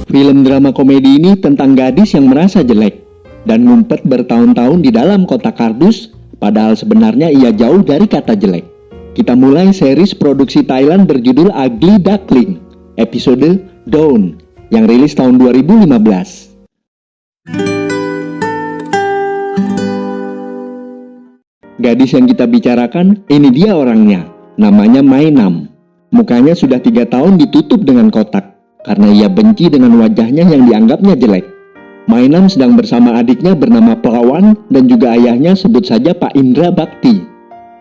Film drama komedi ini tentang gadis yang merasa jelek dan ngumpet bertahun-tahun di dalam kotak kardus, padahal sebenarnya ia jauh dari kata jelek. Kita mulai series produksi Thailand berjudul Ugly Duckling, episode Dawn, yang rilis tahun 2015. Gadis yang kita bicarakan, ini dia orangnya. Namanya Mainam. Mukanya sudah 3 tahun ditutup dengan kotak, karena ia benci dengan wajahnya yang dianggapnya jelek. Mainam sedang bersama adiknya bernama Pelawan dan juga ayahnya, sebut saja Pak Indra Bakti.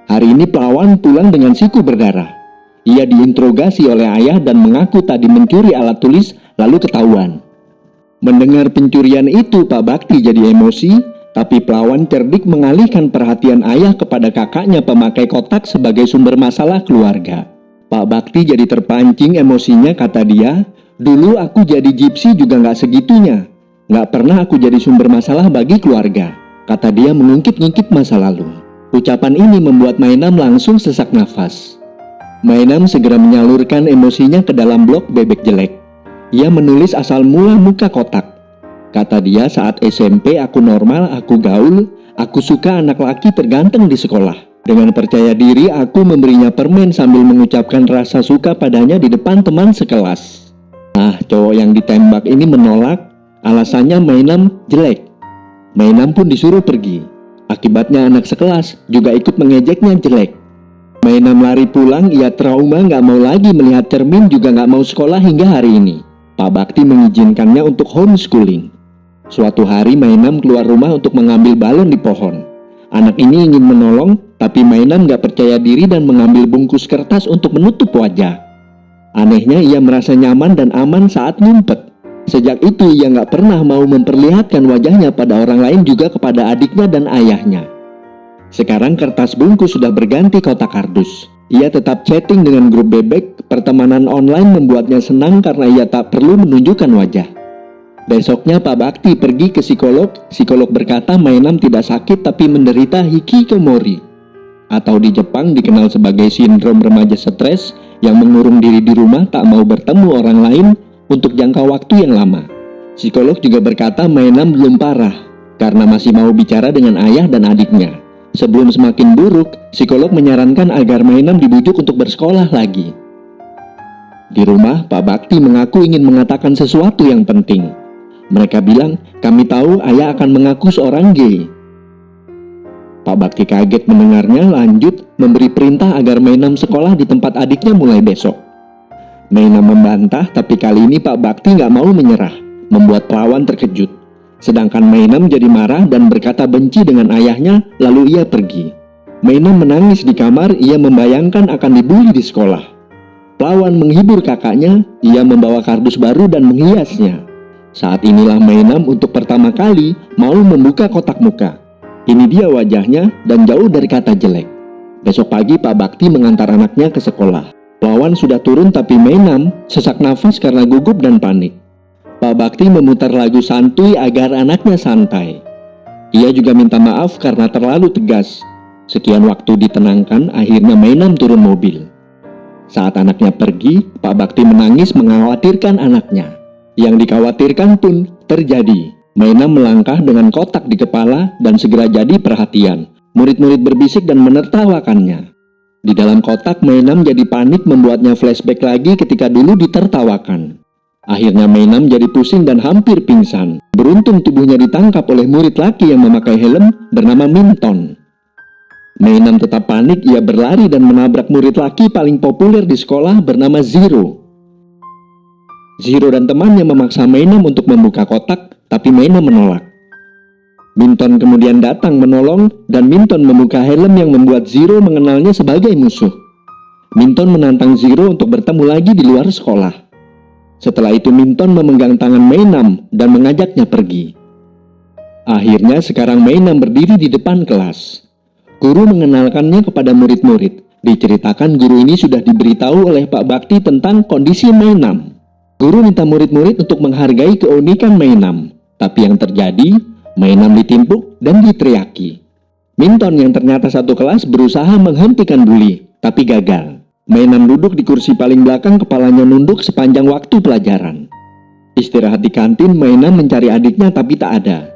Hari ini Pelawan pulang dengan siku berdarah. Ia diinterogasi oleh ayah dan mengaku tadi mencuri alat tulis, lalu ketahuan. Mendengar pencurian itu, Pak Bakti jadi emosi. Tapi Pelawan cerdik mengalihkan perhatian ayah kepada kakaknya pemakai kotak sebagai sumber masalah keluarga. Pak Bakti jadi terpancing emosinya, kata dia, "Dulu aku jadi gypsy juga nggak segitunya. Nggak pernah aku jadi sumber masalah bagi keluarga," kata dia mengungkit-ngungkit masa lalu. Ucapan ini membuat Mainam langsung sesak nafas. Mainam segera menyalurkan emosinya ke dalam blog bebek jelek. Ia menulis asal mula muka kotak. Kata dia, "Saat SMP aku normal, aku gaul, aku suka anak laki terganteng di sekolah. Dengan percaya diri aku memberinya permen sambil mengucapkan rasa suka padanya di depan teman sekelas." Nah, cowok yang ditembak ini menolak, alasannya Mainam jelek. Mainam pun disuruh pergi. Akibatnya anak sekelas juga ikut mengejeknya jelek. Mainam lari pulang, ia trauma, gak mau lagi melihat cermin, juga gak mau sekolah hingga hari ini. Pak Bakti mengizinkannya untuk homeschooling. Suatu hari Mainam keluar rumah untuk mengambil balon di pohon. Anak ini ingin menolong, tapi Mainam gak percaya diri dan mengambil bungkus kertas untuk menutup wajah. Anehnya ia merasa nyaman dan aman saat ngumpet. Sejak itu ia gak pernah mau memperlihatkan wajahnya pada orang lain, juga kepada adiknya dan ayahnya. Sekarang kertas bungkus sudah berganti kotak kardus. Ia tetap chatting dengan grup bebek. Pertemanan online membuatnya senang karena ia tak perlu menunjukkan wajah. Besoknya Pak Bakti pergi ke psikolog. Psikolog berkata Mainam tidak sakit tapi menderita hikikomori, atau di Jepang dikenal sebagai sindrom remaja stres yang mengurung diri di rumah, tak mau bertemu orang lain untuk jangka waktu yang lama. Psikolog juga berkata Mainam belum parah karena masih mau bicara dengan ayah dan adiknya. Sebelum semakin buruk, psikolog menyarankan agar Mainam dibujuk untuk bersekolah lagi. Di rumah, Pak Bakti mengaku ingin mengatakan sesuatu yang penting. Mereka bilang, "Kami tahu ayah akan mengaku seorang gay." Pak Bakti kaget mendengarnya, lanjut memberi perintah agar Mainam sekolah di tempat adiknya mulai besok. Mainam membantah, tapi kali ini Pak Bakti nggak mau menyerah, membuat Pelawan terkejut. Sedangkan Mainam jadi marah dan berkata benci dengan ayahnya, lalu ia pergi. Mainam menangis di kamar, ia membayangkan akan dibully di sekolah. Pelawan menghibur kakaknya, ia membawa kardus baru dan menghiasnya. Saat inilah Mainam untuk pertama kali mau membuka kotak muka. Ini dia wajahnya dan jauh dari kata jelek. Besok pagi Pak Bakti mengantar anaknya ke sekolah. Pelawan sudah turun tapi Mainam sesak nafas karena gugup dan panik. Pak Bakti memutar lagu santuy agar anaknya santai. Ia juga minta maaf karena terlalu tegas. Sekian waktu ditenangkan, akhirnya Mainam turun mobil. Saat anaknya pergi, Pak Bakti menangis mengkhawatirkan anaknya. Yang dikhawatirkan pun terjadi. Mainam melangkah dengan kotak di kepala dan segera jadi perhatian. Murid-murid berbisik dan menertawakannya. Di dalam kotak, Mainam jadi panik, membuatnya flashback lagi ketika dulu ditertawakan. Akhirnya Mainam jadi pusing dan hampir pingsan. Beruntung tubuhnya ditangkap oleh murid laki yang memakai helm bernama Minton. Mainam tetap panik, ia berlari dan menabrak murid laki paling populer di sekolah bernama Zero. Zero dan temannya memaksa Mainam untuk membuka kotak, tapi Mainam menolak. Minton kemudian datang menolong dan Minton membuka helm yang membuat Zero mengenalnya sebagai musuh. Minton menantang Zero untuk bertemu lagi di luar sekolah. Setelah itu Minton memegang tangan Mainam dan mengajaknya pergi. Akhirnya sekarang Mainam berdiri di depan kelas. Guru mengenalkannya kepada murid-murid. Diceritakan guru ini sudah diberitahu oleh Pak Bakti tentang kondisi Mainam. Guru minta murid-murid untuk menghargai keunikan Mainam. Tapi yang terjadi, Mainam ditimpuk dan diteriaki. Minton yang ternyata satu kelas berusaha menghentikan bully, tapi gagal. Mainam duduk di kursi paling belakang, kepalanya nunduk sepanjang waktu pelajaran. istirahat di kantin, Mainam mencari adiknya tapi tak ada.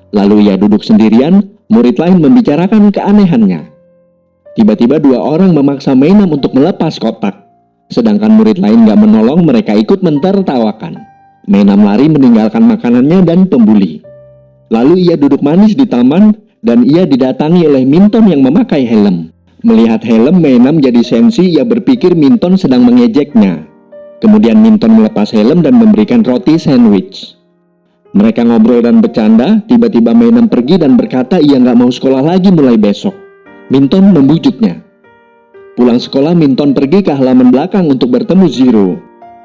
Lalu ia duduk sendirian, murid lain membicarakan keanehannya. Tiba-tiba dua orang memaksa Mainam untuk melepas kotak. Sedangkan murid lain gak menolong, mereka ikut mentertawakan. Mainam lari meninggalkan makanannya dan pembuli. Lalu ia duduk manis di taman dan ia didatangi oleh Minton yang memakai helm. Melihat helm, Mainam jadi sensi, ia berpikir Minton sedang mengejeknya. Kemudian Minton melepas helm dan memberikan roti sandwich. Mereka ngobrol dan bercanda, tiba-tiba Mainam pergi dan berkata ia nggak mau sekolah lagi mulai besok. Minton membujuknya. Pulang sekolah, Minton pergi ke halaman belakang untuk bertemu Zero.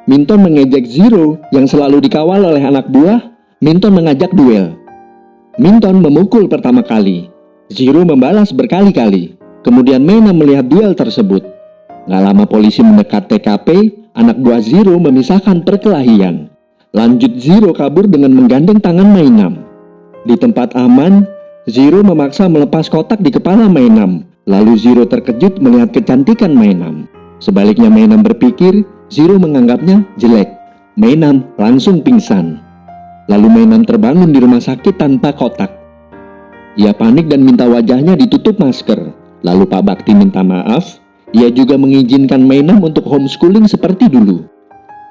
Minton mengejek Zero yang selalu dikawal oleh anak buah. Minton mengajak duel. Minton memukul pertama kali. Zero membalas berkali-kali. Kemudian Mainam melihat duel tersebut. Gak lama polisi mendekat TKP, anak buah Zero memisahkan perkelahian. Lanjut Zero kabur dengan menggandeng tangan Mainam. Di tempat aman, Zero memaksa melepas kotak di kepala Mainam. Lalu Zero terkejut melihat kecantikan Mainam. Sebaliknya Mainam berpikir Zero menganggapnya jelek. Mainam langsung pingsan. Lalu Mainam terbangun di rumah sakit tanpa kotak. Ia panik dan minta wajahnya ditutup masker. Lalu Pak Bakti minta maaf. Ia juga mengizinkan Mainam untuk homeschooling seperti dulu.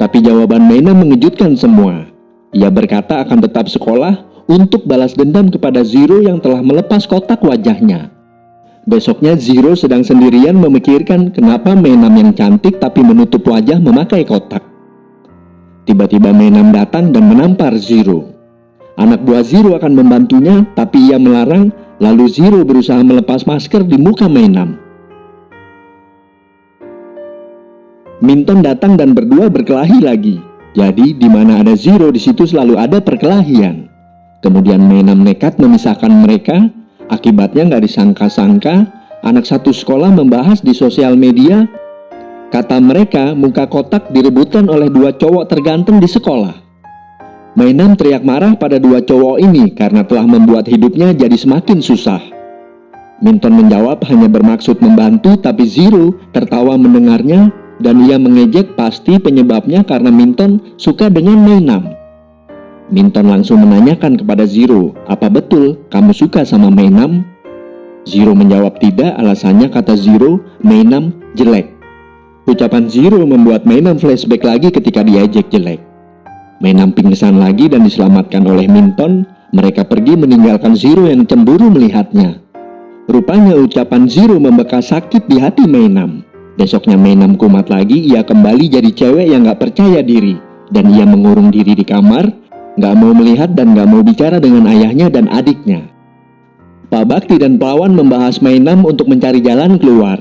Tapi jawaban Mainam mengejutkan semua. Ia berkata akan tetap sekolah untuk balas dendam kepada Zero yang telah melepas kotak wajahnya. Besoknya Zero sedang sendirian memikirkan kenapa Mainam yang cantik tapi menutup wajah memakai kotak. Tiba-tiba Mainam datang dan menampar Zero. Anak buah Zero akan membantunya, tapi ia melarang. Lalu Zero berusaha melepas masker di muka Mainam. Minton datang dan berdua berkelahi lagi. Jadi di mana ada Zero, di situ selalu ada perkelahian. Kemudian Mainam nekat memisahkan mereka. Akibatnya nggak disangka-sangka, anak satu sekolah membahas di sosial media. Kata mereka, muka kotak direbutkan oleh dua cowok terganteng di sekolah. Mainam teriak marah pada dua cowok ini karena telah membuat hidupnya jadi semakin susah. Minton menjawab hanya bermaksud membantu, tapi Zero tertawa mendengarnya dan ia mengejek pasti penyebabnya karena Minton suka dengan Mainam. Minton langsung menanyakan kepada Zero, apa betul kamu suka sama Mainam? Zero menjawab tidak, alasannya kata Zero, Mainam jelek. Ucapan Zero membuat Mainam flashback lagi ketika diejek jelek. Mainam pingsan lagi dan diselamatkan oleh Minton. Mereka pergi meninggalkan Zero yang cemburu melihatnya. Rupanya ucapan Zero membekas sakit di hati Mainam. Besoknya Mainam kumat lagi, ia kembali jadi cewek yang gak percaya diri. Dan ia mengurung diri di kamar, gak mau melihat dan gak mau bicara dengan ayahnya dan adiknya. Pak Bakti dan Pawan membahas Mainam untuk mencari jalan keluar.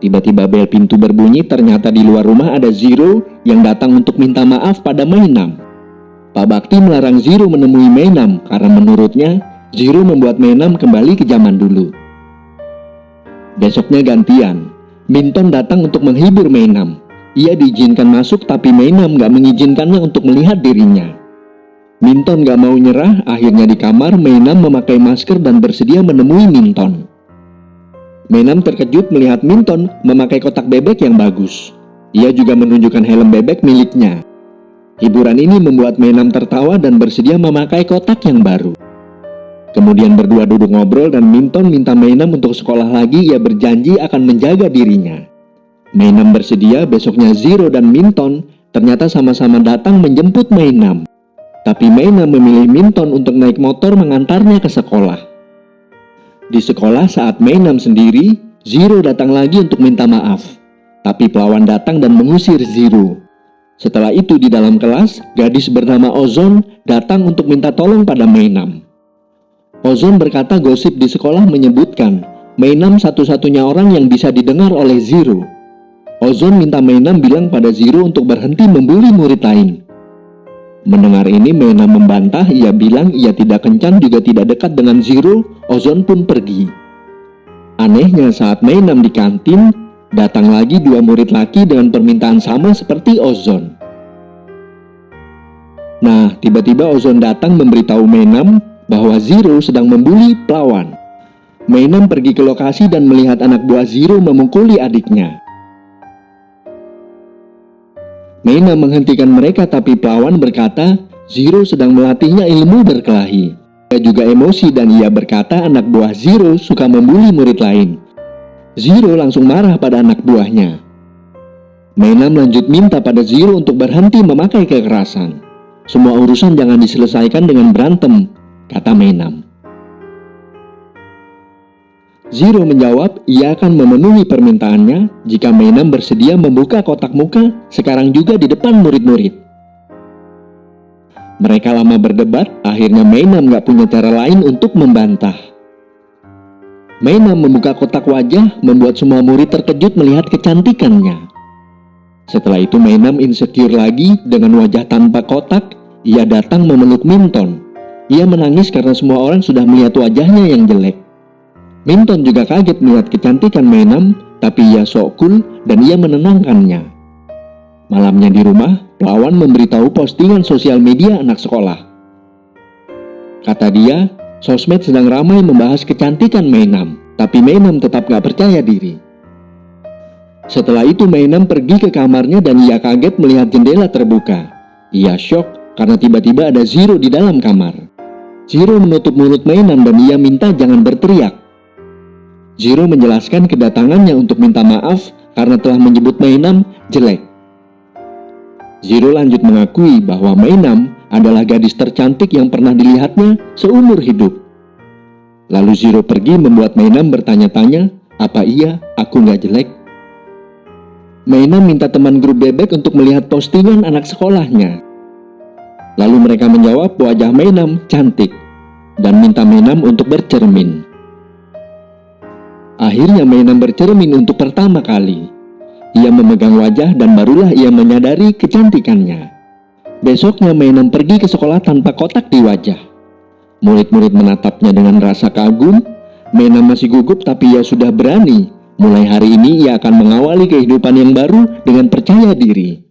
Tiba-tiba bel pintu berbunyi, ternyata di luar rumah ada Zero yang datang untuk minta maaf pada Mainam. Pak Bakti melarang Zero menemui Mainam karena menurutnya Zero membuat Mainam kembali ke zaman dulu. Besoknya gantian, Minton datang untuk menghibur Mainam. Ia diizinkan masuk tapi Mainam gak mengizinkannya untuk melihat dirinya. Minton gak mau nyerah, akhirnya di kamar Mainam memakai masker dan bersedia menemui Minton. Mainam terkejut melihat Minton memakai kotak bebek yang bagus. Ia juga menunjukkan helm bebek miliknya. Hiburan ini membuat Mainam tertawa dan bersedia memakai kotak yang baru. Kemudian berdua duduk ngobrol dan Minton minta Mainam untuk sekolah lagi. Ia berjanji akan menjaga dirinya. Mainam bersedia. Besoknya Zero dan Minton ternyata sama-sama datang menjemput Mainam. Tapi Mainam memilih Minton untuk naik motor mengantarnya ke sekolah. Di sekolah saat Mainam sendiri, Zero datang lagi untuk minta maaf. Tapi Pawan datang dan mengusir Zero. Setelah itu di dalam kelas, gadis bernama Ozon datang untuk minta tolong pada Mainam. Ozon berkata gosip di sekolah menyebutkan Mainam satu-satunya orang yang bisa didengar oleh Zero. Ozon minta Mainam bilang pada Zero untuk berhenti membuli murid lain. Mendengar ini Mainam membantah, ia bilang ia tidak kencan juga tidak dekat dengan Zero. Ozon pun pergi. Anehnya saat Mainam di kantin, datang lagi dua murid laki dengan permintaan sama seperti Ozon. Nah, tiba-tiba Ozon datang memberitahu Mainam bahwa Zero sedang membuli Pawan. Mainam pergi ke lokasi dan melihat anak buah Zero memukuli adiknya. Mainam menghentikan mereka tapi Pawan berkata Zero sedang melatihnya ilmu berkelahi. Ia juga emosi dan ia berkata anak buah Zero suka membuli murid lain. Zero langsung marah pada anak buahnya. Mainam lanjut minta pada Zero untuk berhenti memakai kekerasan. Semua urusan jangan diselesaikan dengan berantem, kata Mainam. Zero menjawab ia akan memenuhi permintaannya jika Mainam bersedia membuka kotak muka sekarang juga di depan murid-murid. Mereka lama berdebat, akhirnya Mainam gak punya cara lain untuk membantah. Mainam membuka kotak wajah membuat semua murid terkejut melihat kecantikannya. Setelah itu Mainam insecure lagi dengan wajah tanpa kotak, ia datang memeluk Minton. Ia menangis karena semua orang sudah melihat wajahnya yang jelek. Minton juga kaget melihat kecantikan Mainam, tapi ia sok cool dan ia menenangkannya. Malamnya di rumah, Pelawan memberitahu postingan sosial media anak sekolah. Kata dia, sosmed sedang ramai membahas kecantikan Mainam, tapi Mainam tetap gak percaya diri. Setelah itu Mainam pergi ke kamarnya dan ia kaget melihat jendela terbuka. Ia shock karena tiba-tiba ada Zero di dalam kamar. Zero menutup mulut Mainam dan ia minta jangan berteriak. Zero menjelaskan kedatangannya untuk minta maaf karena telah menyebut Mainam jelek. Zero lanjut mengakui bahwa Mainam adalah gadis tercantik yang pernah dilihatnya seumur hidup. Lalu Zero pergi membuat Mainam bertanya-tanya, apa iya aku gak jelek? Mainam minta teman grup bebek untuk melihat postingan anak sekolahnya. Lalu mereka menjawab wajah Mainam cantik dan minta Mainam untuk bercermin. Akhirnya Mainam bercermin untuk pertama kali. Ia memegang wajah dan barulah ia menyadari kecantikannya. Besoknya Mainam pergi ke sekolah tanpa kotak di wajah. Murid-murid menatapnya dengan rasa kagum. Mainam masih gugup tapi ia sudah berani. Mulai hari ini ia akan mengawali kehidupan yang baru dengan percaya diri.